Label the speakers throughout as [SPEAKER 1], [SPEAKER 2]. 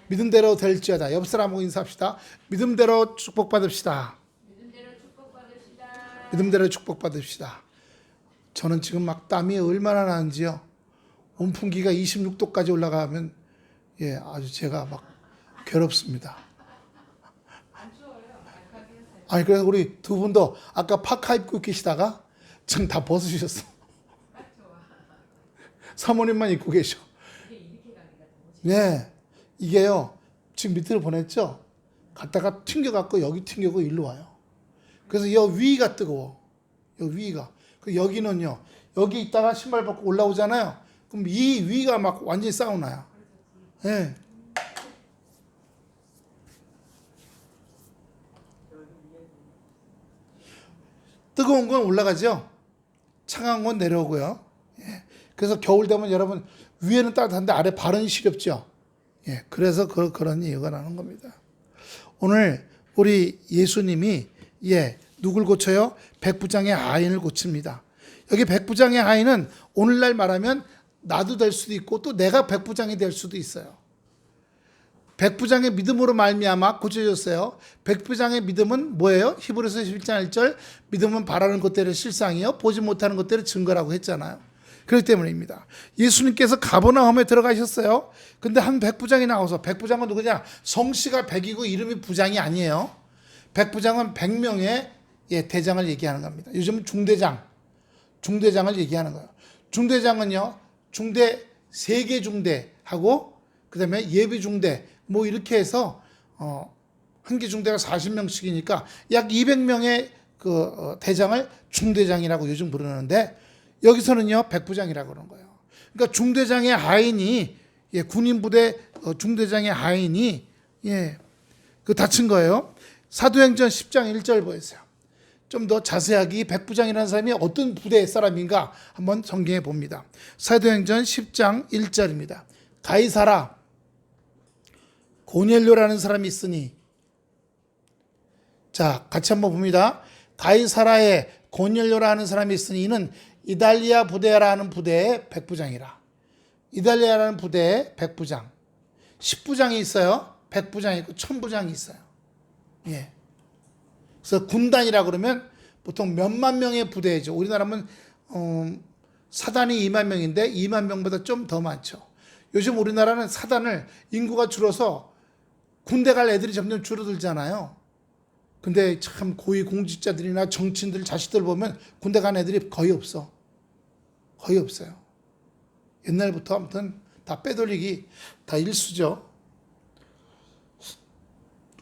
[SPEAKER 1] 믿음대로 될지어다. 옆 사람하고 인사합시다. 믿음대로 축복받읍시다. 믿음대로 축복받읍시다. 저는 지금 막 땀이 얼마나 나는지요. 온풍기가 26도까지 올라가면 아주 제가 막 괴롭습니다. 아니 그래서 우리 두 분도 아까 파카 입고 계시다가 지금 다 벗으셨어. 사모님만 입고 계셔. 네, 이게요. 지금 밑으로 보냈죠. 갔다가 튕겨갖고 여기 튕겨고 일로 와요. 그래서 여 위가 뜨거워. 여 위가. 그 여기는요. 여기 있다가 신발 벗고 올라오잖아요. 그럼 이 위가 막 완전히 사우나야. 네. 뜨거운 건 올라가죠. 차가운 건 내려오고요. 예. 그래서 겨울 되면 여러분 위에는 따뜻한데 아래 발은 시렵죠. 예. 그래서 그런 이유가 나는 겁니다. 오늘 우리 예수님이 누굴 고쳐요? 백부장의 아인을 고칩니다. 여기 백부장의 아인은 오늘날 말하면 나도 될 수도 있고 또 내가 백부장이 될 수도 있어요. 백부장의 믿음으로 말미암아 고쳐졌어요. 백부장의 믿음은 뭐예요? 히브리서 11장 1절 믿음은 바라는 것들의 실상이요 보지 못하는 것들의 증거라고 했잖아요. 그렇기 때문입니다. 예수님께서 가버나움에 들어가셨어요. 근데 한 백부장이 나와서, 백부장은 누구냐? 성씨가 백이고 이름이 부장이 아니에요. 백부장은 100명의 대장을 얘기하는 겁니다. 요즘은 중대장을 얘기하는 거예요. 중대장은요, 중대, 세계 중대하고 그 다음에 예비 중대 뭐 이렇게 해서 한 개 중대가 40명씩이니까 약 200명의 대장을 중대장이라고 요즘 부르는데 여기서는요 백부장이라고 그러는 거예요. 그러니까 중대장의 하인이 군인부대 중대장의 하인이 다친 거예요. 사도행전 10장 1절 보세요. 좀 더 자세하게 백부장이라는 사람이 어떤 부대의 사람인가 한번 성경에 봅니다. 사도행전 10장 1절입니다. 가이사라 고넬료라는 사람이 있으니, 자 같이 한번 봅니다. 가이사라에 고넬료라는 사람이 있으니 이는 이달리아 부대라는 부대의 백부장이라. 이달리아라는 부대의 백부장. 10부장이 있어요. 백부장이 있고 1000부장이 있어요. 그래서 군단이라 그러면 보통 몇만 명의 부대죠. 우리나라는 사단이 2만 명인데 2만 명보다 좀 더 많죠. 요즘 우리나라는 사단을 인구가 줄어서 군대 갈 애들이 점점 줄어들잖아요. 근데 참 고위 공직자들이나 정치인들 자식들 보면 군대 간 애들이 거의 없어. 거의 없어요. 옛날부터 아무튼 다 빼돌리기 다 일수죠.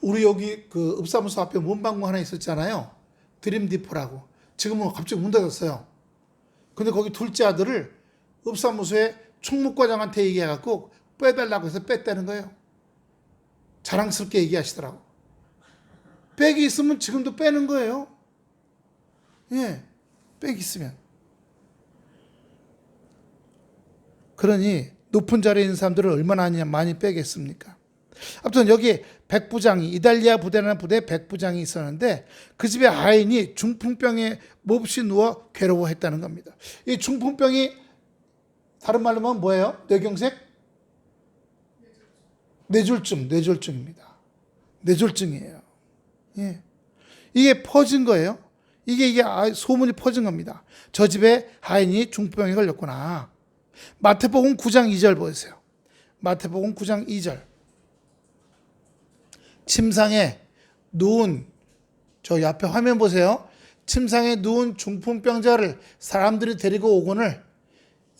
[SPEAKER 1] 우리 여기 읍사무소 앞에 문방구 하나 있었잖아요. 드림디포라고. 지금은 갑자기 문 닫았어요. 근데 거기 둘째 아들을 읍사무소에 총무과장한테 얘기해갖고 빼달라고 해서 뺐다는 거예요. 자랑스럽게 얘기하시더라고. 백이 있으면 지금도 빼는 거예요. 백이 있으면. 그러니 높은 자리에 있는 사람들을 얼마나 많이 빼겠습니까? 아무튼 여기 백부장이, 이달리아 부대라는 부대에 백부장이 있었는데 그 집에 아인이 중풍병에 몹시 누워 괴로워했다는 겁니다. 이 중풍병이 다른 말로 하면 뭐예요? 뇌경색? 뇌졸중입니다. 뇌졸중이에요. 이게 퍼진 거예요. 이게 소문이 퍼진 겁니다. 저 집에 아인이 중풍병에 걸렸구나. 마태복음 9장 2절 보세요. 마태복음 9장 2절. 침상에 누운, 저 앞에 화면 보세요. 침상에 누운 중풍병자를 사람들이 데리고 오거늘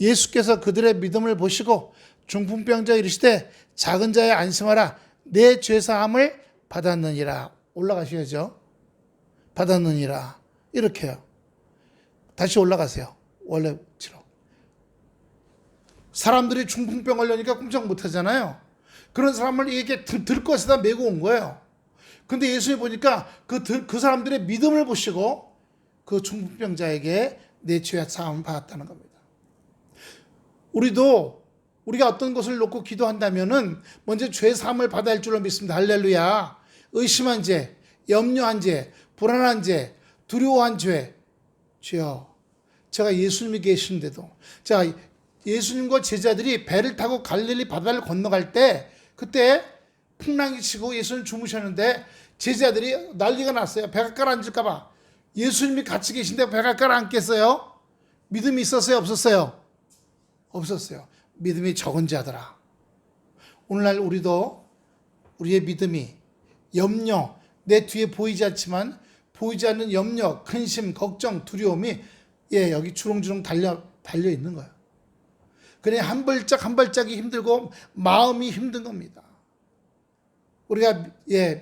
[SPEAKER 1] 예수께서 그들의 믿음을 보시고 중풍병자 이르시되 작은 자의 안심하라 내 죄사함을 받았느니라. 올라가셔야죠. 받았느니라. 이렇게요. 다시 올라가세요. 원래처럼. 사람들이 중풍병 걸려니까 꼼짝 못하잖아요. 그런 사람을 이렇게 들것에다 메고 온 거예요. 근데 예수님 보니까 그 사람들의 믿음을 보시고 그 중풍병자에게 내 죄 사함을 받았다는 겁니다. 우리가 어떤 것을 놓고 기도한다면은 먼저 죄 사함을 받아야 할 줄로 믿습니다. 할렐루야. 의심한 죄, 염려한 죄, 불안한 죄, 두려워한 죄. 주여, 제가 예수님이 계시는데도, 예수님과 제자들이 배를 타고 갈릴리 바다를 건너갈 때 그때 풍랑이 치고 예수님 주무셨는데 제자들이 난리가 났어요. 배가 가라앉을까 봐. 예수님이 같이 계신데 배가 가라앉겠어요? 믿음이 있었어요? 없었어요? 없었어요. 믿음이 적은 자들아. 오늘날 우리도 우리의 믿음이 염려, 내 뒤에 보이지 않지만 보이지 않는 염려, 근심, 걱정, 두려움이 여기 주렁주렁 달려 있는 거예요. 그래 한 발짝 한 발짝이 힘들고 마음이 힘든 겁니다. 우리가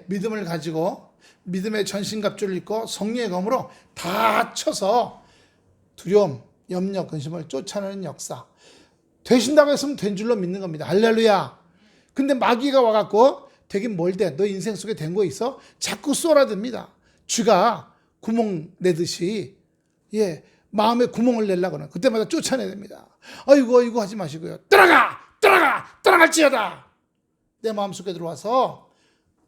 [SPEAKER 1] 믿음을 가지고 믿음의 전신갑주를 입고 성령의 검으로 다 쳐서 두려움, 염려, 근심을 쫓아내는 역사. 되신다고 했으면 된 줄로 믿는 겁니다. 할렐루야. 근데 마귀가 와갖고 되긴 뭘 돼? 너 인생 속에 된 거 있어? 자꾸 쏘아듭니다. 쥐가 구멍 내듯이 마음에 구멍을 내려고 하는 그때마다 쫓아내야 됩니다. 아이고 하지 마시고요. 떠나갈지어다. 내 마음속에 들어와서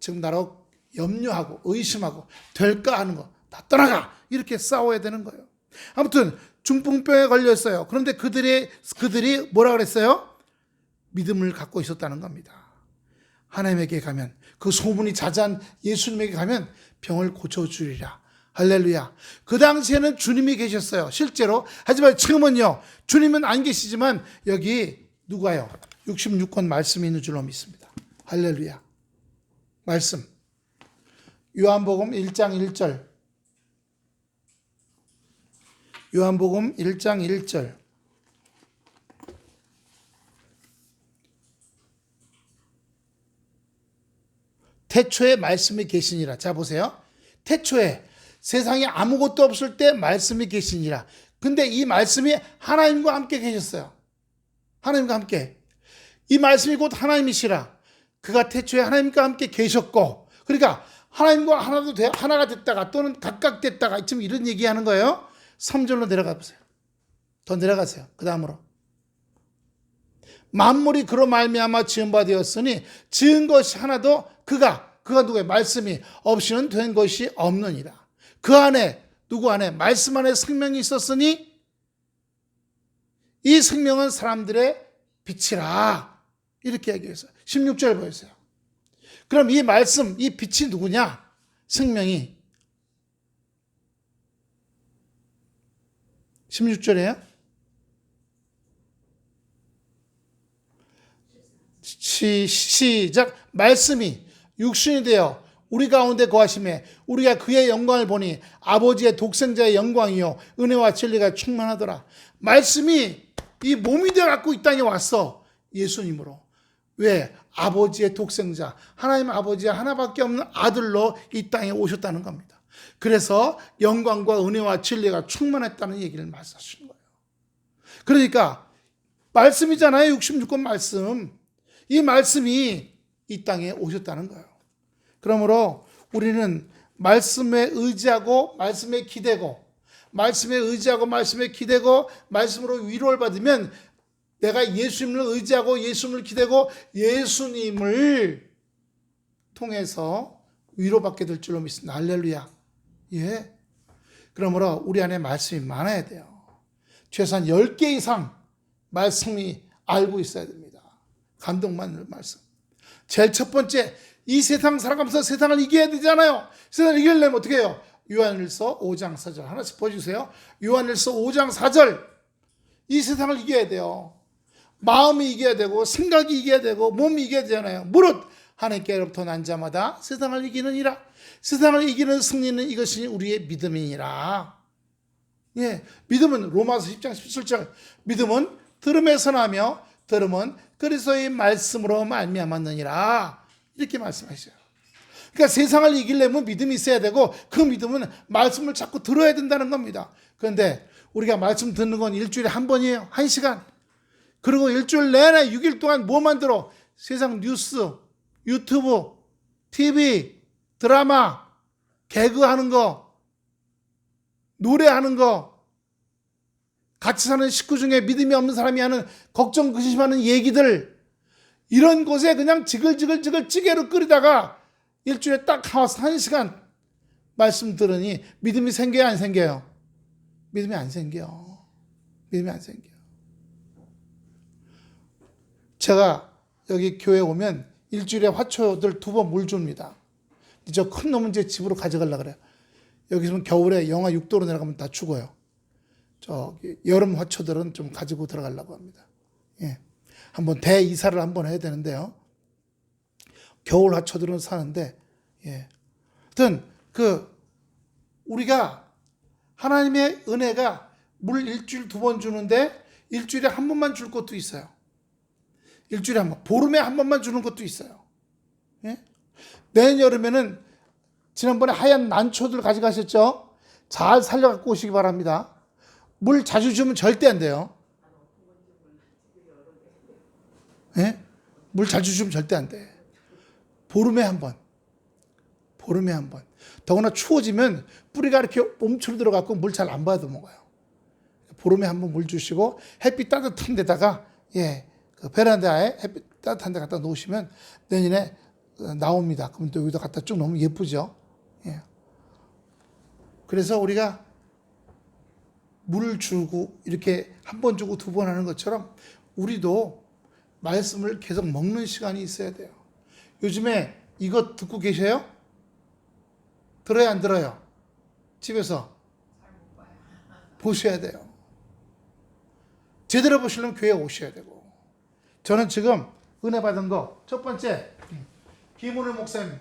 [SPEAKER 1] 지금 나로 염려하고 의심하고 될까 하는 거 다 떠나가 이렇게 싸워야 되는 거예요. 아무튼 중풍병에 걸렸어요. 그런데 그들이 뭐라 그랬어요? 믿음을 갖고 있었다는 겁니다. 하나님에게 가면 그 소문이 자자한 예수님에게 가면 병을 고쳐주리라. 할렐루야. 그 당시에는 주님이 계셨어요. 실제로. 하지만 지금은요. 주님은 안 계시지만 여기 누가요? 66권 말씀이 있는 줄로 믿습니다. 할렐루야. 말씀. 요한복음 1장 1절. 요한복음 1장 1절. 태초에 말씀이 계시니라. 자 보세요. 태초에 세상에 아무것도 없을 때 말씀이 계시니라. 근데 이 말씀이 하나님과 함께 계셨어요. 하나님과 함께. 이 말씀이 곧 하나님이시라. 그가 태초에 하나님과 함께 계셨고, 그러니까 하나님과 하나가 됐다가 또는 각각 됐다가 지금 이런 얘기하는 거예요. 3절로 내려가 보세요. 더 내려가세요. 그 다음으로. 만물이 그로 말미암아 지은 바 되었으니 지은 것이 하나도 그가 누구의 말씀이 없이는 된 것이 없느니라. 그 안에 누구 안에 말씀 안에 생명이 있었으니 이 생명은 사람들의 빛이라. 이렇게 얘기했어요. 16절 보세요. 그럼 이 말씀, 이 빛이 누구냐? 생명이. 16절이에요. 시작. 말씀이 육신이 되어 우리 가운데 거하심에 우리가 그의 영광을 보니 아버지의 독생자의 영광이요 은혜와 진리가 충만하더라. 말씀이 이 몸이 되어 갖고 이 땅에 왔어. 예수님으로. 왜? 아버지의 독생자, 하나님 아버지의 하나밖에 없는 아들로 이 땅에 오셨다는 겁니다. 그래서 영광과 은혜와 진리가 충만했다는 얘기를 말씀하시는 거예요. 그러니까 말씀이잖아요. 66권 말씀. 이 말씀이 이 땅에 오셨다는 거예요. 그러므로 우리는 말씀에 의지하고 말씀에 기대고 말씀으로 위로를 받으면 내가 예수님을 의지하고 예수님을 기대고 예수님을 통해서 위로받게 될 줄로 믿습니다. 할렐루야. 그러므로 우리 안에 말씀이 많아야 돼요. 최소한 10개 이상 말씀이 알고 있어야 됩니다. 감동받는 말씀. 제일 첫 번째, 이 세상 살아가면서 세상을 이겨야 되잖아요. 세상을 이기려면 어떻게 해요? 요한일서 5장 4절 하나씩 보여주세요. 요한일서 5장 4절. 이 세상을 이겨야 돼요. 마음이 이겨야 되고 생각이 이겨야 되고 몸이 이겨야 되잖아요. 무릇 하나님께로부터 난 자마다 세상을 이기느니라. 세상을 이기는 승리는 이것이 우리의 믿음이니라. 믿음은 로마서 10장 17절. 믿음은 들음에서 나며 들음은 그리스도의 말씀으로 말미암았느니라. 이렇게 말씀하셔요. 그러니까 세상을 이기려면 믿음이 있어야 되고 그 믿음은 말씀을 자꾸 들어야 된다는 겁니다. 그런데 우리가 말씀 듣는 건 일주일에 한 번이에요. 1시간. 그리고 일주일 내내 6일 동안 뭐만 들어? 세상 뉴스, 유튜브, TV, 드라마, 개그하는 거, 노래하는 거, 같이 사는 식구 중에 믿음이 없는 사람이 하는 걱정, 근심하는 얘기들, 이런 곳에 그냥 지글지글 찌개로 끓이다가 일주일에 딱 와서 1시간 말씀 들으니 믿음이 생겨요, 안 생겨요? 믿음이 안 생겨요. 믿음이 안 생겨요. 제가 여기 교회 오면 일주일에 화초들 2번 물 줍니다. 저 큰 놈은 제 집으로 가져가려고 그래요. 여기서는 겨울에 영하 6도로 내려가면 다 죽어요. 저기 여름 화초들은 좀 가지고 들어가려고 합니다. 예. 한번 대이사를 한번 해야 되는데요. 겨울 화초들은 사는데, 예. 하여튼, 우리가 하나님의 은혜가 물 일주일 2번 주는데, 일주일에 한 번만 줄 것도 있어요. 일주일에 한 번, 보름에 한 번만 주는 것도 있어요. 예? 내년 여름에는 지난번에 하얀 난초들 가져가셨죠? 잘 살려갖고 오시기 바랍니다. 물 자주 주면 절대 안 돼요. 예? 물 자주 주면 절대 안 돼. 보름에 한 번. 보름에 한 번. 더구나 추워지면 뿌리가 이렇게 몸처럼 들어가고 물 잘 안 받아 먹어요. 보름에 한 번 물 주시고 햇빛 따뜻한 데다가 예, 그 베란다에 햇빛 따뜻한 데 갖다 놓으시면 내년에 나옵니다. 그럼 또 여기다 갖다 쭉 놓으면 예쁘죠. 예. 그래서 우리가 물 주고 이렇게 한 번 주고 2번 하는 것처럼 우리도 말씀을 계속 먹는 시간이 있어야 돼요. 요즘에 이거 듣고 계셔요? 들어요, 안 들어요? 집에서 보셔야 돼요. 제대로 보시려면 교회 오셔야 되고. 저는 지금 은혜 받은 거 첫 번째 김은혜 목사님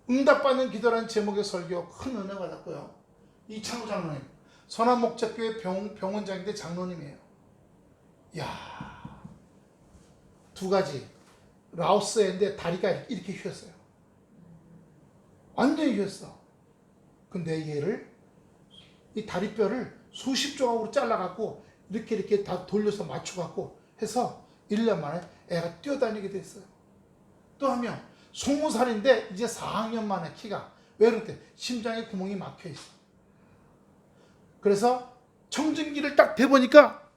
[SPEAKER 1] 응답받는 기도라는 제목의 설교 큰 은혜 받았고요. 이창우 장로님 선한목자교회 병원장인데 장로님이에요. 이야, 2가지 라오스인데 다리가 이렇게 휘었어요. 완전히 휘었어. 근데 얘를 이 다리뼈를 수십 조각으로 잘라갖고 이렇게 다 돌려서 맞춰갖고 해서 1년 만에 애가 뛰어다니게 됐어요. 또 한 명 20살인데 이제 4학년 만에 키가 왜 그런데 심장에 구멍이 막혀 있어. 그래서 청진기를 딱 대보니까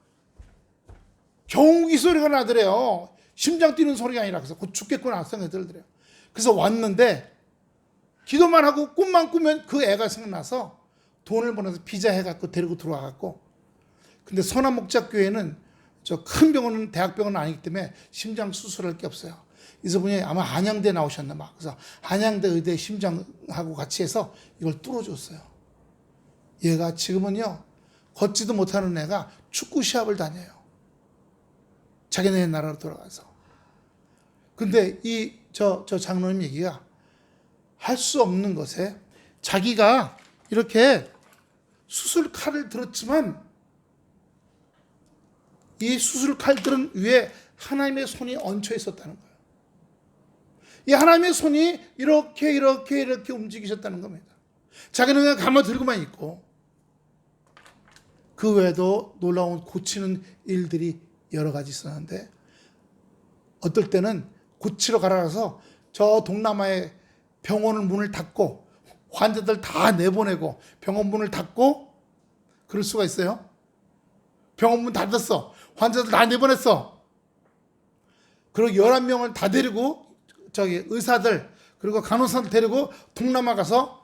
[SPEAKER 1] 경욱이 소리가 나더래요. 심장 뛰는 소리가 아니라 그래서 곧 죽겠구나 생각이 들더래요. 그래서 왔는데 기도만 하고 꿈만 꾸면 그 애가 생각나서 돈을 보내서 비자 해갖고 데리고 들어와갖고 근데 선한목자교회는 저 큰 병원은 대학병원은 아니기 때문에 심장 수술할 게 없어요. 이분이 아마 한양대 나오셨나 봐. 그래서 한양대 의대 심장하고 같이 해서 이걸 뚫어줬어요. 얘가 지금은요 걷지도 못하는 애가 축구 시합을 다녀요. 자기네 나라로 돌아가서. 근데 저 장로님 얘기가 할 수 없는 것에 자기가 이렇게 수술 칼을 들었지만 이 수술 칼들은 위에 하나님의 손이 얹혀 있었다는 거예요. 이 하나님의 손이 이렇게 움직이셨다는 겁니다. 자기는 그냥 가만 들고만 있고 그 외에도 놀라운 고치는 일들이 여러 가지 있었는데 어떨 때는 고치러 가라서 저 동남아의 병원을 문을 닫고 환자들 다 내보내고 병원 문을 닫고 그럴 수가 있어요. 병원 문 닫았어. 환자들 다 내보냈어. 그리고 11명을 다 데리고 저기 의사들 그리고 간호사들 데리고 동남아 가서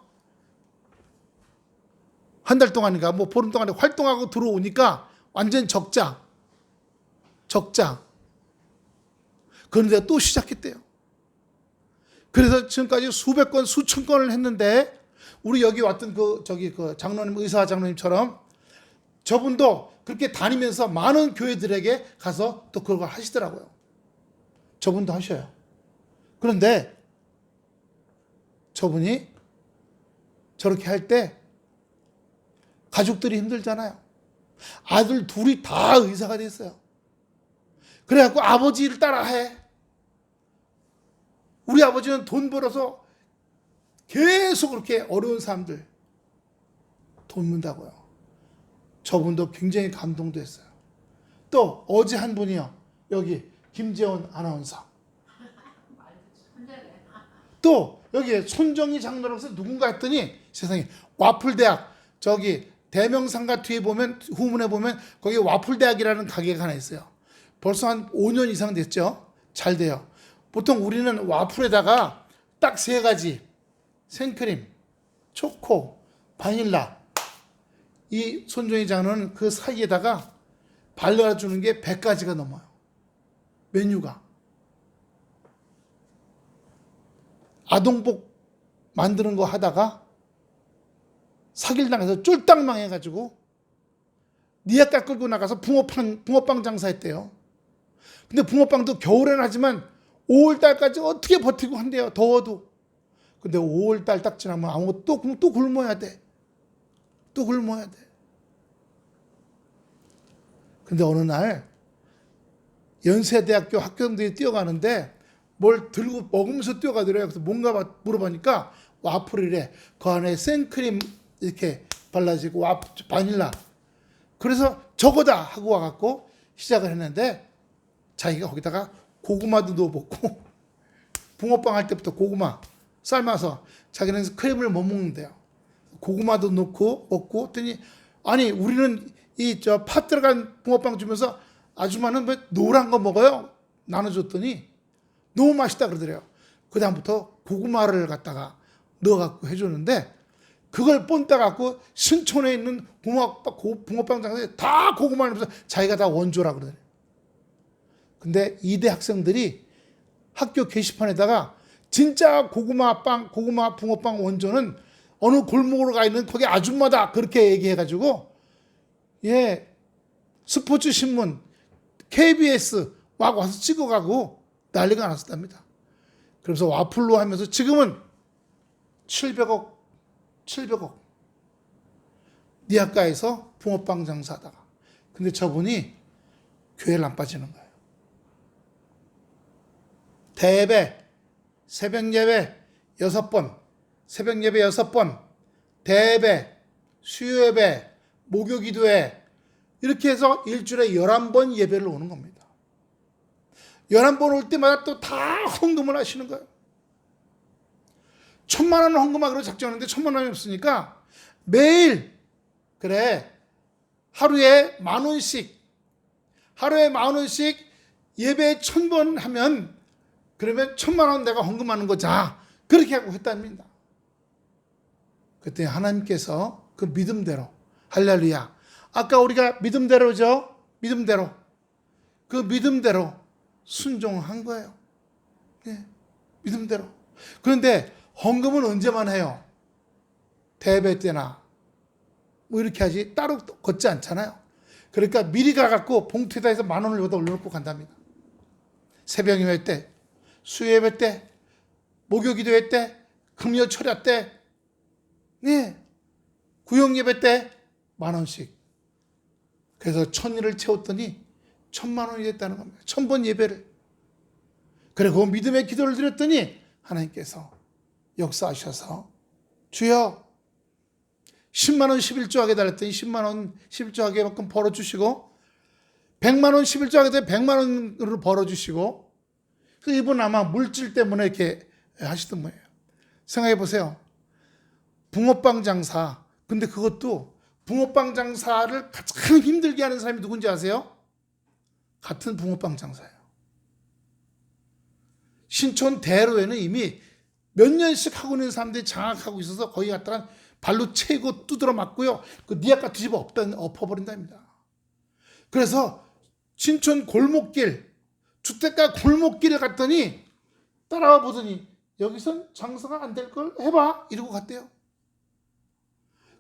[SPEAKER 1] 한 달 동안인가 뭐 보름 동안에 활동하고 들어오니까 완전 적자. 그런데 또 시작했대요. 그래서 지금까지 수백 건, 수천 건을 했는데 우리 여기 왔던 그 장로님, 의사 장로님처럼 저분도 그렇게 다니면서 많은 교회들에게 가서 또 그걸 하시더라고요. 저분도 하셔요. 그런데 저분이 저렇게 할 때 가족들이 힘들잖아요. 아들 둘이 다 의사가 됐어요. 그래갖고 아버지를 따라해. 우리 아버지는 돈 벌어서 계속 그렇게 어려운 사람들 돕는다고요. 저분도 굉장히 감동됐어요. 또 어제 한 분이요. 여기 김재원 아나운서. 또 여기 손정희 장로로서 누군가 했더니 세상에 와플대학 저기 대명상가 뒤에 보면 후문에 보면 거기 와플대학이라는 가게가 하나 있어요. 벌써 한 5년 이상 됐죠. 잘 돼요. 보통 우리는 와플에다가 딱 3가지 생크림, 초코, 바닐라 이 손정희 장로는 그 사이에다가 발라주는 게 100가지가 넘어요. 메뉴가. 아동복 만드는 거 하다가 사기를 당해서 쫄딱 망해가지고 니아까 끌고 나가서 붕어빵 장사했대요. 근데 붕어빵도 겨울에는 하지만 5월달까지 어떻게 버티고 한대요. 더워도. 근데 5월달 딱 지나면 아무것도 또 굶어야 돼. 또 굶어야 돼. 근데 어느 날 연세대학교 학생들이 뛰어가는데 뭘 들고 먹으면서 뛰어가더래요. 그래서 뭔가 물어보니까 와플이래. 그 안에 생크림 이렇게 발라지고 바닐라. 그래서 저거다 하고 와갖고 시작을 했는데 자기가 거기다가 고구마도 넣어먹고 붕어빵 할 때부터 고구마 삶아서 자기는 크림을 못 먹는데요. 고구마도 넣고 먹고 했더니 아니 우리는 이 팥 들어간 붕어빵 주면서 아줌마는 왜 노란 거 먹어요? 나눠줬더니 너무 맛있다 그러더래요. 그 다음부터 고구마를 갖다가 넣어갖고 해줬는데 그걸 본따 갖고 신촌에 있는 붕어빵 장사에 다 고구마를 넣으면서 자기가 다 원조라 그러더래요. 근데 이대 학생들이 학교 게시판에다가 진짜 고구마 붕어빵 원조는 어느 골목으로 가 있는 거기 아줌마다 그렇게 얘기해가지고 예 스포츠 신문 KBS 막 와서 찍어가고 난리가 났었답니다. 그래서 와플로 하면서 지금은 700억 니아가에서 붕어빵 장사하다가 근데 저분이 교회를 안 빠지는 거예요. 대예배 새벽 예배 6번 새벽 예배 6번 대예배 수요 예배 목요 기도회 이렇게 해서 일주일에 11번 예배를 오는 겁니다. 11번 올 때마다 또 다 헌금을 하시는 거예요. 1,000만 원 헌금하기로 작정했는데 1,000만 원이 없으니까 매일 그래 하루에 10,000원씩 예배 1,000번 하면 그러면 1,000만 원 내가 헌금하는 거자 그렇게 하고 했답니다. 그때 하나님께서 그 믿음대로 할렐루야 아까 우리가 믿음대로죠. 믿음대로 그 믿음대로 순종한 거예요. 네, 믿음대로. 그런데 헌금은 언제만 해요? 대배 때나 뭐 이렇게 하지 따로 걷지 않잖아요. 그러니까 미리 가갖고 봉투에다 해서 10,000원을 여기다 올려놓고 간답니다. 새벽 예배 때, 수요 예배 때, 목요 기도회 때, 금요 철야 때, 네, 구역 예배 때 10,000원씩. 그래서 1,000일을 채웠더니 1,000만 원이 됐다는 겁니다. 1,000번 예배를. 그리고 믿음의 기도를 드렸더니 하나님께서 역사하셔서 주여 10만 원 11조 하게 달랬더니 10만 원 11조 하게 만큼 벌어주시고 100만 원 11조 하게 되면 100만 원으로 벌어주시고 이분 아마 물질 때문에 이렇게 하시던 거예요. 생각해 보세요. 붕어빵 장사. 근데 그것도 붕어빵 장사를 가장 힘들게 하는 사람이 누군지 아세요? 같은 붕어빵 장사예요. 신촌 대로에는 이미 몇 년씩 하고 있는 사람들이 장악하고 있어서 거기 갔다가 발로 채고 두드러 맞고요. 그 니아까 뒤집어 엎어버린답니다. 그래서 신촌 골목길, 주택가 골목길을 갔더니 따라와 보더니 여기선 장사가 안 될 걸 해봐 이러고 갔대요.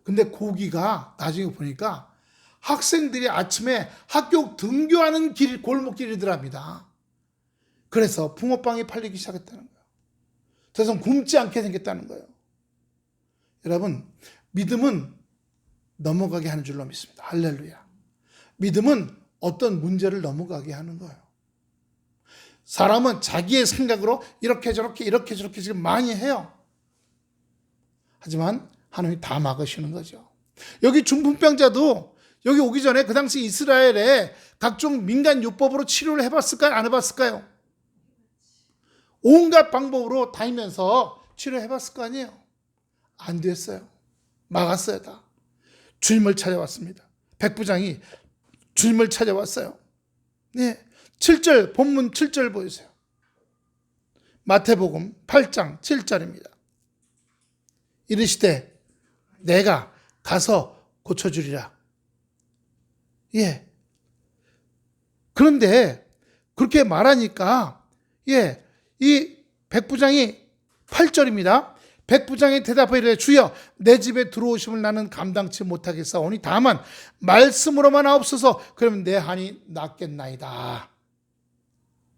[SPEAKER 1] 근데 고기가 나중에 보니까 학생들이 아침에 학교 등교하는 길, 골목길이더랍니다. 그래서 붕어빵이 팔리기 시작했다는 거예요. 더 이상 굶지 않게 생겼다는 거예요. 여러분, 믿음은 넘어가게 하는 줄로 믿습니다. 할렐루야. 믿음은 어떤 문제를 넘어가게 하는 거예요. 사람은 자기의 생각으로 이렇게 저렇게 지금 많이 해요. 하지만 하나님이 다 막으시는 거죠. 여기 중풍병자도 여기 오기 전에 그 당시 이스라엘에 각종 민간 요법으로 치료를 해봤을까요? 안 해봤을까요? 온갖 방법으로 다니면서 치료해봤을 거 아니에요? 안 됐어요. 막았어요 다. 주님을 찾아왔습니다. 백부장이 주님을 찾아왔어요. 네, 7절 본문 7절 보세요. 마태복음 8장 7절입니다. 이르시되 내가 가서 고쳐주리라. 예. 그런데 그렇게 말하니까 예, 이 백부장이 8절입니다. 백부장이 대답하여 이르되 주여 내 집에 들어오심을 나는 감당치 못하겠사오니 다만 말씀으로만 하옵소서. 그러면 내 한이 낫겠나이다.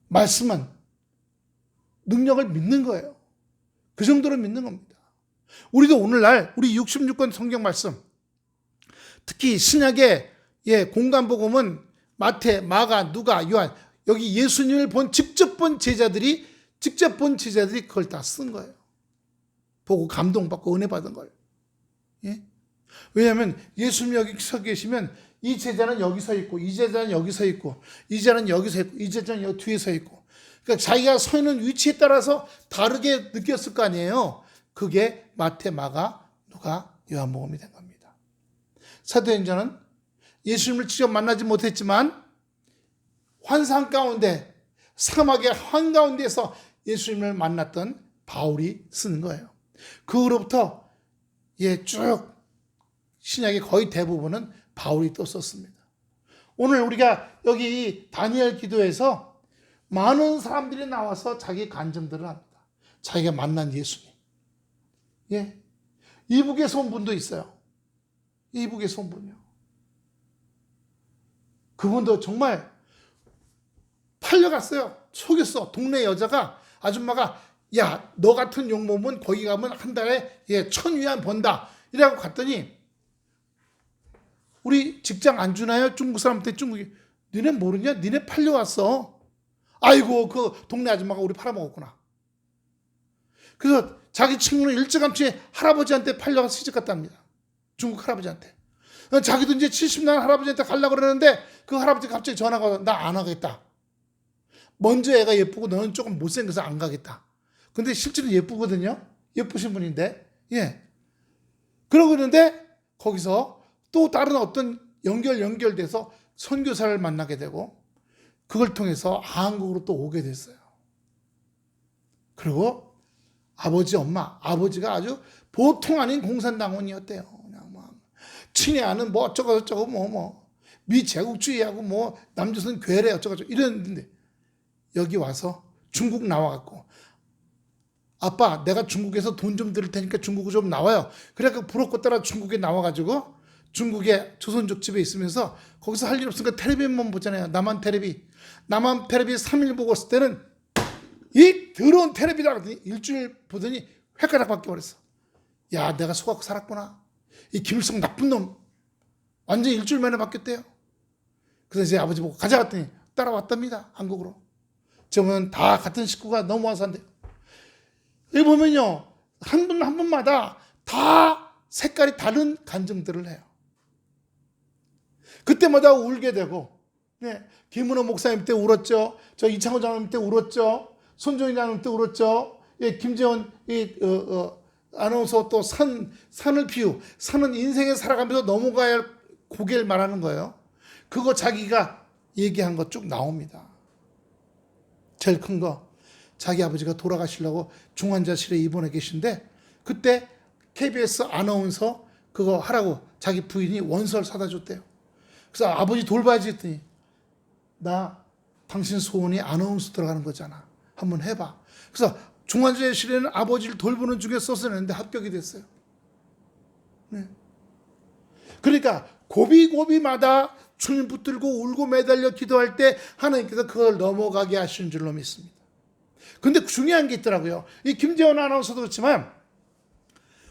[SPEAKER 1] 말씀은 능력을 믿는 거예요. 그 정도로 믿는 겁니다. 우리도 오늘날 우리 66권 성경 말씀, 특히 신약의 공간복음은 마태, 마가, 누가, 요한, 여기 예수님을 직접 본 제자들이 그걸 다 쓴 거예요. 보고 감동받고 은혜 받은 걸. 예? 왜냐하면 예수님 여기 서 계시면 이 제자는 여기 서 있고, 이 제자는 여기 서 있고, 이 제자는 여기 서 있고, 이 제자는 여기 뒤에 서 있고. 그러니까 자기가 서 있는 위치에 따라서 다르게 느꼈을 거 아니에요. 그게 마태, 마가, 누가, 요한복음이 된 겁니다. 사도행전은 예수님을 직접 만나지 못했지만 환상 가운데, 사막의 한가운데에서 예수님을 만났던 바울이 쓰는 거예요. 그 후로부터 쭉 신약의 거의 대부분은 바울이 또 썼습니다. 오늘 우리가 여기 다니엘 기도에서 많은 사람들이 나와서 자기 간증들을 합니다. 자기가 만난 예수님. 이북에서 온 분도 있어요. 이북에서 온 분이요. 그분도 정말 팔려갔어요. 속였어. 동네 여자가, 아줌마가, 야, 너 같은 용몸은 거기 가면 한 달에 1,000위안 번다. 이라고 갔더니, 우리 직장 안 주나요? 중국 사람한테 중국이. 니네 모르냐? 니네 팔려왔어. 아이고, 그 동네 아줌마가 우리 팔아먹었구나. 그래서 자기 친구는 일찌감치 할아버지한테 팔려가서 시집 갔답니다. 중국 할아버지한테. 자기도 이제 70년 할아버지한테 가려고 그러는데 그 할아버지 갑자기 전화가 와서 나 안 하겠다. 먼저 애가 예쁘고 너는 조금 못생겨서 안 가겠다. 근데 실제로 예쁘거든요. 예쁘신 분인데. 그러고 있는데 거기서 또 다른 어떤 연결돼서 선교사를 만나게 되고 그걸 통해서 한국으로 또 오게 됐어요. 그리고 아버지가 아주 보통 아닌 공산당원이었대요. 그냥 막 친히 아는 뭐 어쩌고 저쩌고 미제국주의하고 남조선 괴뢰 어쩌고 저쩌고 이랬는데 여기 와서 중국 나와갖고 아빠 내가 중국에서 돈 좀 드릴 테니까 중국으로 좀 나와요. 그래서 부럽고 따라 중국에 나와가지고 중국의 조선족 집에 있으면서 거기서 할 일 없으니까 텔레비만 보잖아요. 남한 텔레비 3일 보고 있을 때는 이 더러운 텔레비다 그랬더니 일주일 보더니 헷가닥 바뀌어버렸어. 야 내가 속았고 살았구나. 이 김일성 나쁜 놈 완전 일주일 만에 바뀌었대요. 그래서 이제 아버지 보고 가자 갔더니 따라왔답니다. 한국으로. 저는 다 같은 식구가 넘어와서 한대요. 여기 보면요 한 분 한 분마다 다 색깔이 다른 간증들을 해요. 그때마다 울게 되고 김은호 목사님 때 울었죠. 저 이창호 장로님 때 울었죠. 손종희 장로님 때 울었죠. 김재원 아나운서 또 산을 비유 산은 인생에 살아가면서 넘어가야 할 고개를 말하는 거예요. 그거 자기가 얘기한 거 쭉 나옵니다. 제일 큰 거 자기 아버지가 돌아가시려고 중환자실에 입원해 계신데 그때 KBS 아나운서 그거 하라고 자기 부인이 원서를 사다 줬대요. 그래서 아버지 돌봐야지 했더니 나 당신 소원이 아나운서 들어가는 거잖아. 한번 해봐. 그래서 중환자실에는 아버지를 돌보는 중에 써서냈는데 합격이 됐어요. 그러니까 고비고비마다 주님 붙들고 울고 매달려 기도할 때 하나님께서 그걸 넘어가게 하시는 줄로 믿습니다. 근데 중요한 게 있더라고요. 이 김재원 아나운서도 그렇지만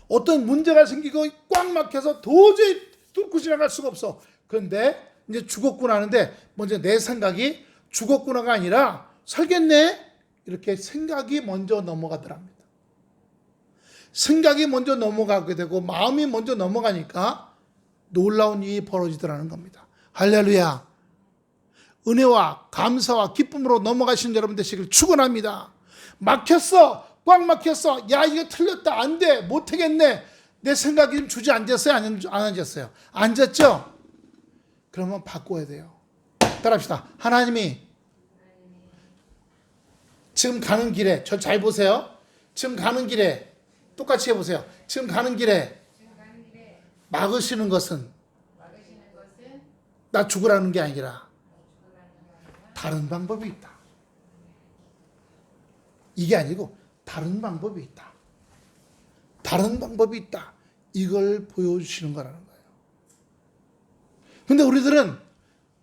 [SPEAKER 1] 어떤 문제가 생기고 꽉 막혀서 도저히 뚫고 지나갈 수가 없어. 그런데 이제 죽었구나 하는데 먼저 내 생각이 죽었구나가 아니라 살겠네? 이렇게 생각이 먼저 넘어가더랍니다. 생각이 먼저 넘어가게 되고 마음이 먼저 넘어가니까 놀라운 일이 벌어지더라는 겁니다. 할렐루야. 은혜와 감사와 기쁨으로 넘어가신 여러분 되시길 축원합니다. 막혔어. 꽉 막혔어. 야 이거 틀렸다. 안 돼. 못하겠네. 내 생각이 좀 주저앉았어요? 안 앉았어요? 앉았죠? 그러면 바꿔야 돼요. 따라합시다. 하나님이 지금 가는 길에 저 잘 보세요. 지금 가는 길에 똑같이 해보세요. 지금 가는 길에 막으시는 것은 나 죽으라는 게 아니라 다른 방법이 있다. 이게 아니고 다른 방법이 있다. 다른 방법이 있다. 이걸 보여주시는 거라는 거예요. 근데 우리들은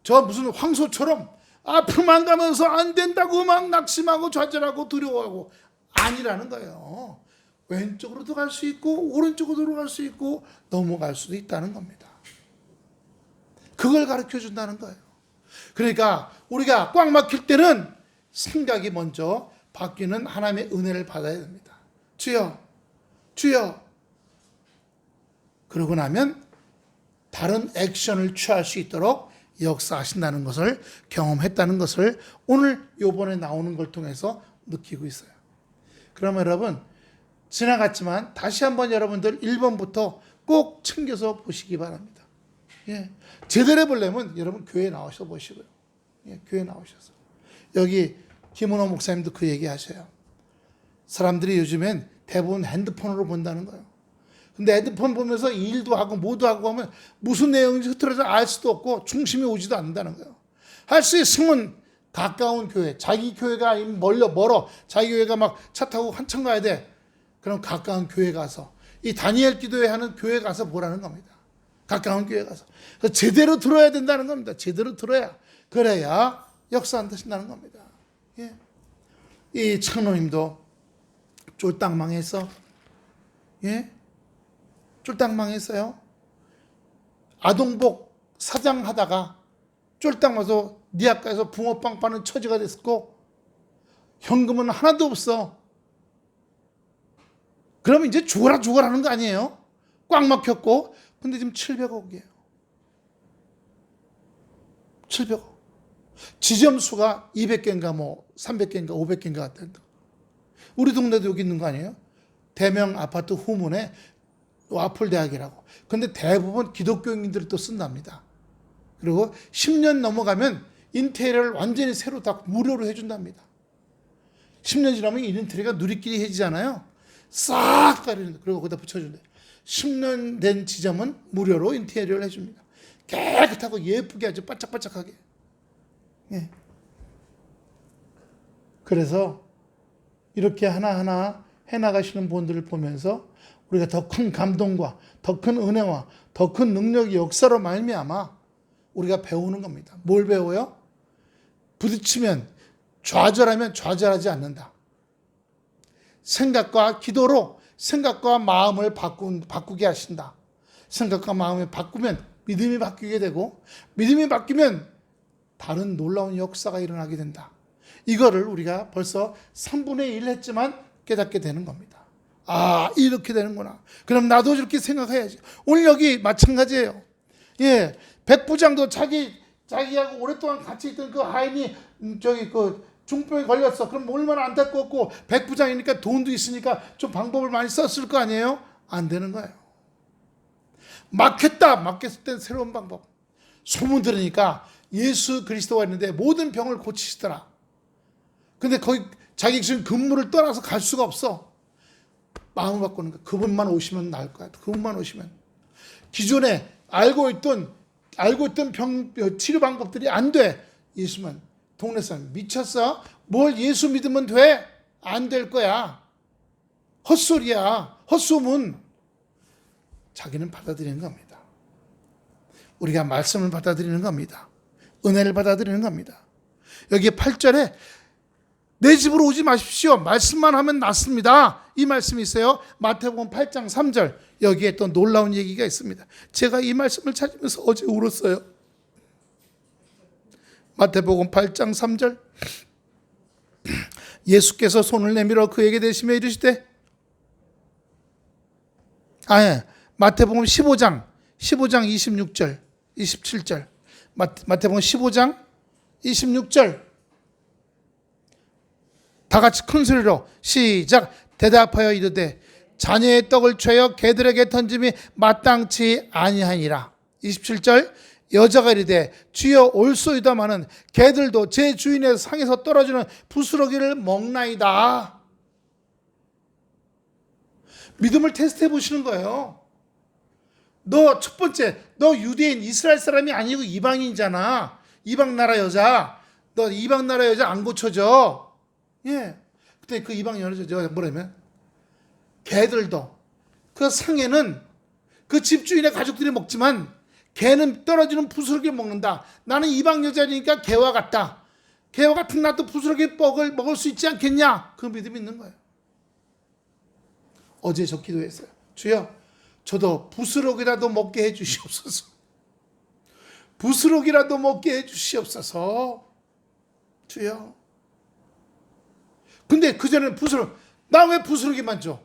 [SPEAKER 1] 저 무슨 황소처럼 앞으로만 가면서 안 된다고 막 낙심하고 좌절하고 두려워하고 아니라는 거예요. 왼쪽으로도 갈 수 있고 오른쪽으로도 갈 수 있고 넘어갈 수도 있다는 겁니다. 그걸 가르쳐 준다는 거예요. 그러니까 우리가 꽉 막힐 때는 생각이 먼저 바뀌는 하나님의 은혜를 받아야 됩니다. 주여, 주여. 그러고 나면 다른 액션을 취할 수 있도록 역사하신다는 것을 경험했다는 것을 오늘 요번에 나오는 걸 통해서 느끼고 있어요. 그러면 여러분 지나갔지만 다시 한번 여러분들 1번부터 꼭 챙겨서 보시기 바랍니다. 예. 제대로 해보려면 여러분 교회에 나오셔서 보시고요. 예, 교회에 나오셔서. 여기 김은호 목사님도 그 얘기 하셔요. 사람들이 요즘엔 대부분 핸드폰으로 본다는 거예요. 근데 핸드폰 보면서 일도 하고 뭐도 하고 하면 무슨 내용인지 흐트러져 알 수도 없고 중심이 오지도 않는다는 거예요. 할 수 있으면 가까운 교회, 자기 교회가 멀어, 자기 교회가 막 차 타고 한참 가야 돼. 그럼 가까운 교회 가서 이 다니엘 기도회 하는 교회 가서 보라는 겁니다. 가까운 교회 가서. 그래서 제대로 들어야 된다는 겁니다. 제대로 들어야. 그래야 역사한다신다는 겁니다. 예. 이 창노님도 쫄딱 망했어. 예? 쫄딱 망했어요. 아동복 사장하다가 쫄딱 와서 니아가에서 붕어빵 파는 처지가 됐고 현금은 하나도 없어. 그러면 이제 죽어라 하는 거 아니에요? 꽉 막혔고 근데 지금 700억이에요. 700억. 지점수가 200개인가 뭐 300개인가 500개인가 같던데. 우리 동네도 여기 있는 거 아니에요? 대명 아파트 후문에 와플대학이라고. 근데 대부분 기독교인들이 또 쓴답니다. 그리고 10년 넘어가면 인테리어를 완전히 새로 다 무료로 해준답니다. 10년 지나면 인테리어가 누리끼리 해지잖아요. 싹 가리는데 그리고 거기다 붙여준대. 10년 된 지점은 무료로 인테리어를 해줍니다. 깨끗하고 예쁘게 아주 반짝반짝하게. 예. 그래서 이렇게 하나하나 해나가시는 분들을 보면서 우리가 더 큰 감동과 더 큰 은혜와 더 큰 능력의 역사로 말미암아 우리가 배우는 겁니다. 뭘 배워요? 부딪히면 좌절하면 좌절하지 않는다. 생각과 기도로 생각과 마음을 바꾸게 하신다. 생각과 마음을 바꾸면 믿음이 바뀌게 되고 믿음이 바뀌면 다른 놀라운 역사가 일어나게 된다. 이거를 우리가 벌써 3분의 1 했지만 깨닫게 되는 겁니다. 아, 이렇게 되는구나. 그럼 나도 저렇게 생각해야지. 오늘 여기 마찬가지예요. 예, 백부장도 자기하고 오랫동안 같이 있던 그 하인이 중병에 걸렸어. 그럼 얼마나 안타깝고 백부장이니까 돈도 있으니까 좀 방법을 많이 썼을 거 아니에요? 안 되는 거예요. 막혔을 땐 새로운 방법. 소문 들으니까 예수 그리스도가 있는데 모든 병을 고치시더라. 근데 거기 자기 지금 근무를 떠나서 갈 수가 없어. 마음을 바꾸는 거야. 그분만 오시면 나을 거야. 그분만 오시면. 기존에 알고 있던 치료 방법들이 안 돼. 예수만. 동네 사람 미쳤어? 뭘 예수 믿으면 돼? 안 될 거야. 헛소리야. 헛소문. 자기는 받아들이는 겁니다. 우리가 말씀을 받아들이는 겁니다. 은혜를 받아들이는 겁니다. 여기 8절에 내 집으로 오지 마십시오. 말씀만 하면 낫습니다. 이 말씀이 있어요. 마태복음 8장 3절. 여기에 또 놀라운 얘기가 있습니다. 제가 이 말씀을 찾으면서 어제 울었어요. 마태복음 8장 3절. 예수께서 손을 내밀어 그에게 대시며 이르시되 마태복음 15장 26절 27절 마태복음 15장 26절 다 같이 큰 소리로 시작. 대답하여 이르되 자녀의 떡을 죄어 개들에게 던짐이 마땅치 아니하니라. 27절 여자가 이르되 주여 올소이다마는 개들도 제 주인의 상에서 떨어지는 부스러기를 먹나이다. 믿음을 테스트해 보시는 거예요. 너 첫 번째, 너 유대인 이스라엘 사람이 아니고 이방인이잖아. 이방 나라 여자. 너 이방 나라 여자 안 고쳐져. 예. 그때 그 이방 여자가 뭐라면 개들도 그 상에는 그 집주인의 가족들이 먹지만 개는 떨어지는 부스러기를 먹는다. 나는 이방 여자니까 개와 같다. 개와 같은 나도 부스러기 뻑을 먹을 수 있지 않겠냐? 그 믿음이 있는 거예요. 어제 저 기도했어요. 주여, 저도 부스러기라도 먹게 해 주시옵소서. 부스러기라도 먹게 해 주시옵소서. 주여. 근데 그전에는 나 왜 부스러기만 줘?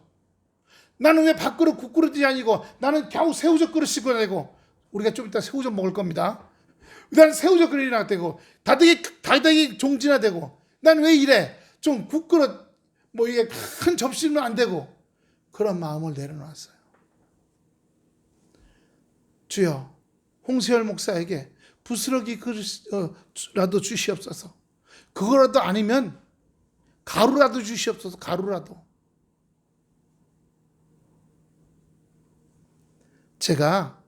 [SPEAKER 1] 나는 왜 밥그릇 국그릇이 아니고 나는 겨우 새우젓 그릇 씻고 다니고, 우리가 좀 이따 새우젓 먹을 겁니다. 나는 새우젓 그릇이나 되고 다대기 종지나 되고, 난 왜 이래? 좀 국그릇 뭐 이게 큰 접시면 안 되고, 그런 마음을 내려놨어요. 주여, 홍세열 목사에게 부스러기 그릇라도 주시옵소서. 그거라도 아니면 가루라도 주시옵소서. 가루라도. 제가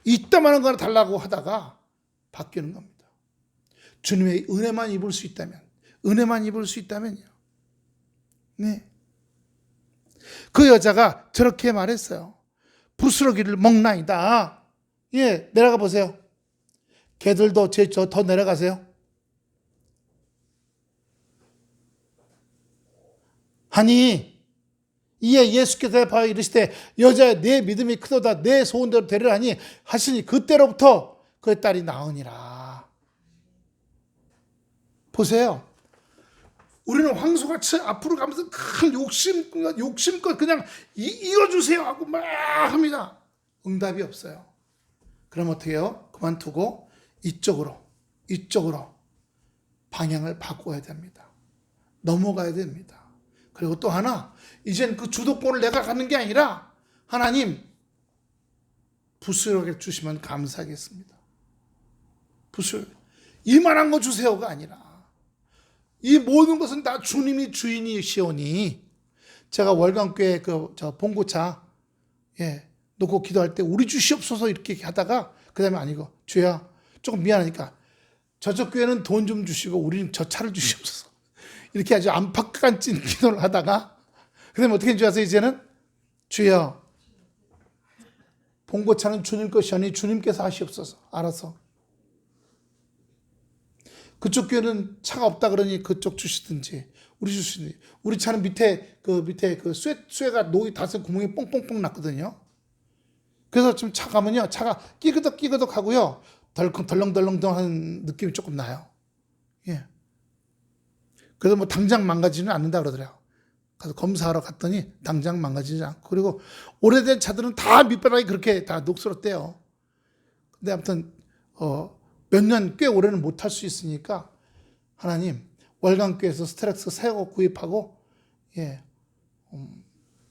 [SPEAKER 1] 이따만한 거 달라고 하다가 바뀌는 겁니다. 주님의 은혜만 입을 수 있다면, 은혜만 입을 수 있다면요. 네. 그 여자가 저렇게 말했어요. 부스러기를 먹나이다. 예, 내려가 보세요. 개들도 더 내려가세요. 하니 이에 예수께서 대답하여 이르시되 여자야, 내 믿음이 크도다. 내 소원대로 되리라니 하시니 그때로부터 그의 딸이 나으니라. 보세요. 우리는 황소같이 앞으로 가면서 큰 욕심껏 그냥 이어주세요 하고 막 합니다. 응답이 없어요. 그럼 어떻게 해요? 그만두고 이쪽으로 방향을 바꿔야 됩니다. 넘어가야 됩니다. 그리고 또 하나, 이젠 그 주도권을 내가 갖는 게 아니라 하나님 부스러기 주시면 감사하겠습니다. 부스러기 이만한 거 주세요가 아니라 이 모든 것은 다 주님이 주인이시오니. 제가 월강교회 저 봉고차 놓고 기도할 때 우리 주시옵소서 이렇게 하다가 그 다음에 아니고 주야 조금 미안하니까 저쪽 교회는 돈 좀 주시고 우리는 저 차를 주시옵소서. 이렇게 아주 안팎간찐 기도를 하다가 그 다음에 어떻게 했는지 아세요? 이제는 주여 봉고차는 주님 것이오니 주님께서 하시옵소서. 알아서. 그쪽 교회는 차가 없다 그러니 그쪽 주시든지 우리 주시든지. 우리 차는 밑에 그 쇠가 녹이 닿아서 구멍이 뽕뽕뽕 났거든요. 그래서 지금 차 가면요, 차가 끼그덕 하고요, 덜렁덜렁한 느낌이 조금 나요. 예. 그래서 뭐 당장 망가지는 않는다 그러더라고요. 가서 검사하러 갔더니 당장 망가지지 않고, 그리고 오래된 차들은 다 밑바닥이 그렇게 다 녹슬었대요. 근데 아무튼 몇 년 꽤 오래는 못 탈 수 있으니까 하나님 월강교에서 스트렉스 새 거 구입하고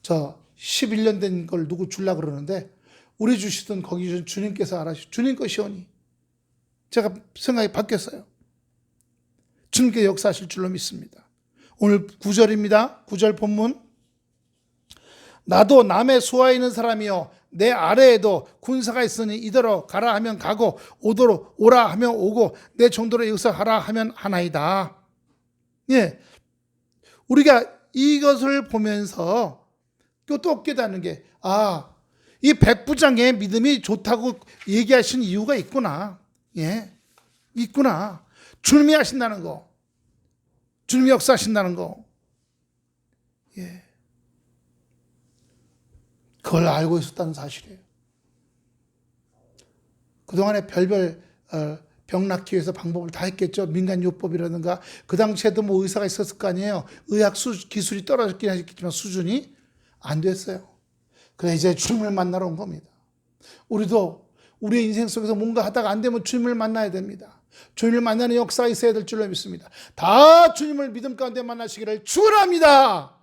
[SPEAKER 1] 저 11년 된 걸 누구 주려고 그러는데 우리 주시던 거기 주님께서 알아주시오. 주님 것이오니. 제가 생각이 바뀌었어요. 주님께 역사하실 줄로 믿습니다. 오늘 9절입니다. 9절 본문. 나도 남의 수하에 있는 사람이요 내 아래에도 군사가 있으니 이대로 가라 하면 가고 오라 하면 오고 내 정도로 역사하라 하면 하나이다. 예, 우리가 이것을 보면서 또 깨닫는 게, 이 백부장의 믿음이 좋다고 얘기하신 이유가 있구나. 예, 있구나. 주님이 하신다는 거, 주님이 역사하신다는 거. 예. 그걸 알고 있었다는 사실이에요. 그동안에 별별 병 낫기 위해서 방법을 다 했겠죠. 민간요법이라든가. 그 당시에도 뭐 의사가 있었을 거 아니에요. 의학 기술이 떨어졌긴 했겠지만 수준이 안 됐어요. 그래 이제 주님을 만나러 온 겁니다. 우리도 우리의 인생 속에서 뭔가 하다가 안 되면 주님을 만나야 됩니다. 주님을 만나는 역사가 있어야 될 줄로 믿습니다. 다 주님을 믿음 가운데 만나시기를 축원합니다.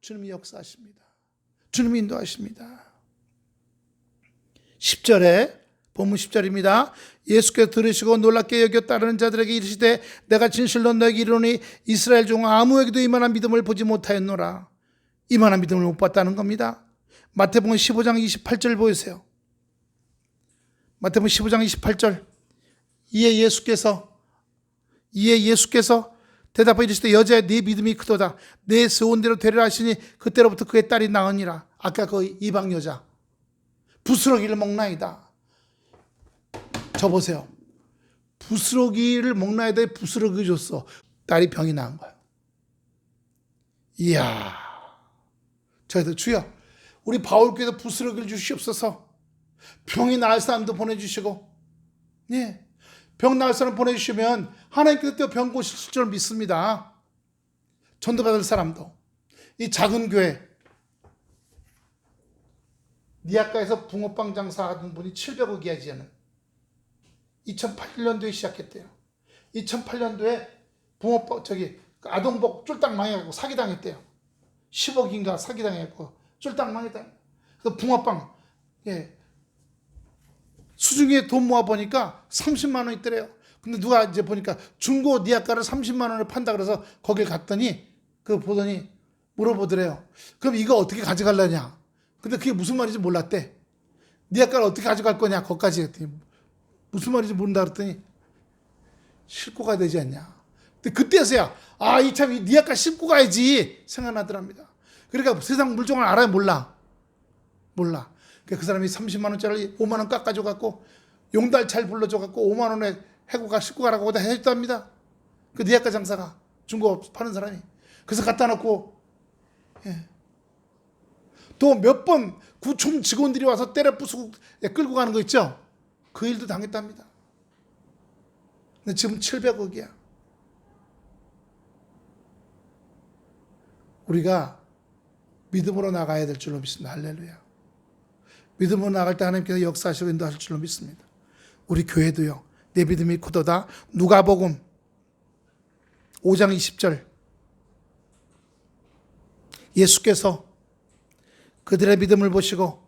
[SPEAKER 1] 주님이 역사하십니다. 주님이 인도하십니다. 10절에 본문 10절입니다. 예수께서 들으시고 놀랍게 여겨 따르는 자들에게 이르시되 내가 진실로 너에게 이르노니 이스라엘 중 아무에게도 이만한 믿음을 보지 못하였노라. 이만한 믿음을 못 봤다는 겁니다. 마태복음 15장 28절 보세요. 마태복음 15장 28절. 이에 예수께서 대답하여 이르시되 여자야 네 믿음이 크도다. 내 소원대로 되리라 하시니 그때로부터 그의 딸이 나으니라. 아까 그 이방 여자 부스러기를 먹나이다. 저 보세요. 부스러기를 먹나이다에 부스러기 줬어. 딸이 병이 나은 거예요. 이야, 저희도 주여 우리 바울교회도 부스러기를 주시옵소서. 병이 나을 사람도 보내주시고, 예, 병 나을 사람 보내주시면 하나님께서 또 병 고치실 줄 믿습니다. 전도받을 사람도. 이 작은 교회 니아카에서 붕어빵 장사하던 분이 700억 이하지는 2008년도에 시작했대요. 2008년도에 붕어빵 아동복 쫄딱 망해가지고 사기당했대요. 10억인가 사기당했고 쫄딱 망했다. 그래서 붕어빵, 예, 수중에 돈 모아 보니까 30만 원 있더래요. 근데 누가 이제 보니까 중고 니아카를 30만 원에 판다 그래서 거길 갔더니 그 보더니 물어보더래요. 그럼 이거 어떻게 가져가려냐? 근데 그게 무슨 말인지 몰랐대. 니아카를 어떻게 가져갈 거냐? 거기까지 했더니 무슨 말인지 모른다 그랬더니 싣고 가야 되지 않냐? 근데 그때서야 이 니아카 싣고 가야지 생각나더랍니다. 그러니까 세상 물정을 알아요? 몰라. 그러니까 그 사람이 30만 원짜리 5만 원 깎아줘 갖고 용달 잘 불러줘 갖고 5만 원에 해고가 싣고 가라고 다 해줬답니다. 그 니아카 장사가 중고 파는 사람이. 그래서 갖다 놓고, 예. 또 몇 번 구청 직원들이 와서 때려 부수고 끌고 가는 거 있죠? 그 일도 당했답니다. 근데 지금 700억이야. 우리가 믿음으로 나가야 될 줄로 믿습니다. 할렐루야. 믿음으로 나갈 때 하나님께서 역사하시고 인도하실 줄로 믿습니다. 우리 교회도요. 내 믿음이 크도다. 누가복음 5장 20절. 예수께서 그들의 믿음을 보시고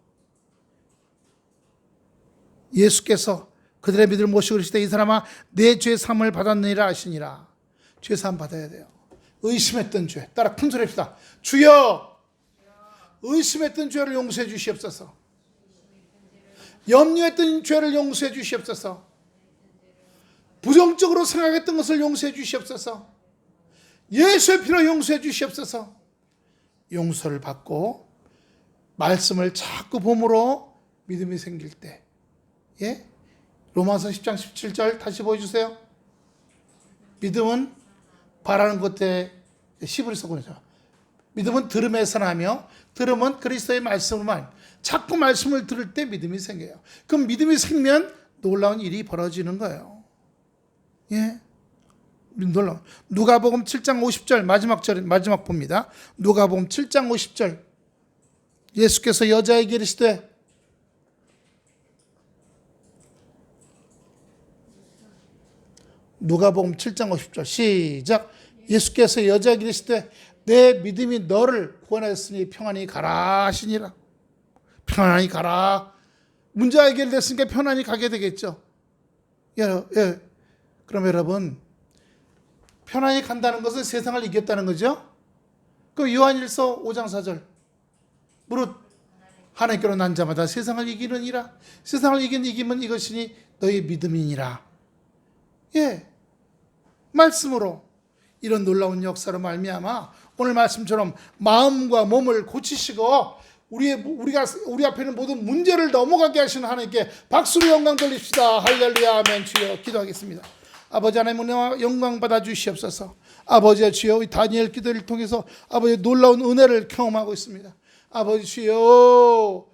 [SPEAKER 1] 그러시되 이 사람아 내 죄 사함을 받았느니라 하시니라. 죄 사함 받아야 돼요. 의심했던 죄. 따라 큰 소리 합시다. 주여 의심했던 죄를 용서해 주시옵소서. 염려했던 죄를 용서해 주시옵소서. 부정적으로 생각했던 것을 용서해 주시옵소서. 예수의 피로 용서해 주시옵소서. 용서를 받고 말씀을 자꾸 봄으로 믿음이 생길 때, 예? 로마서 10장 17절 다시 보여주세요. 믿음은 바라는 것에 히브리서 보내죠. 믿음은 들음에서 나며 들음은 그리스도의 말씀으로만. 자꾸 말씀을 들을 때 믿음이 생겨요. 그럼 믿음이 생기면 놀라운 일이 벌어지는 거예요. 예, 놀라운. 누가복음 7장 50절 마지막 봅니다. 누가복음 7장 50절. 예수께서 여자에게 이르시되 누가복음 7장 50절 시작. 예수께서 여자에게 이르시되 내 믿음이 너를 구원하였으니 평안히 가라 하시니라. 평안히 가라. 문제가 해결됐으니까 편안히 가게 되겠죠. 예. 그럼 여러분 편안히 간다는 것은 세상을 이겼다는 거죠. 그 요한일서 5장 4절 무릇 하나님께로 난 자마다 세상을 이기느니라. 세상을 이기면 이것이니 너희 믿음이니라. 예, 말씀으로 이런 놀라운 역사로 말미암아 오늘 말씀처럼 마음과 몸을 고치시고 우리 앞에 있는 모든 문제를 넘어가게 하시는 하나님께 박수로 영광 돌립시다. 할렐루야 아멘. 주여 기도하겠습니다. 아버지 하나님 은혜와 영광 받아 주시옵소서. 아버지의 주여 이 다니엘 기도를 통해서 아버지 놀라운 은혜를 경험하고 있습니다. 아버지 주여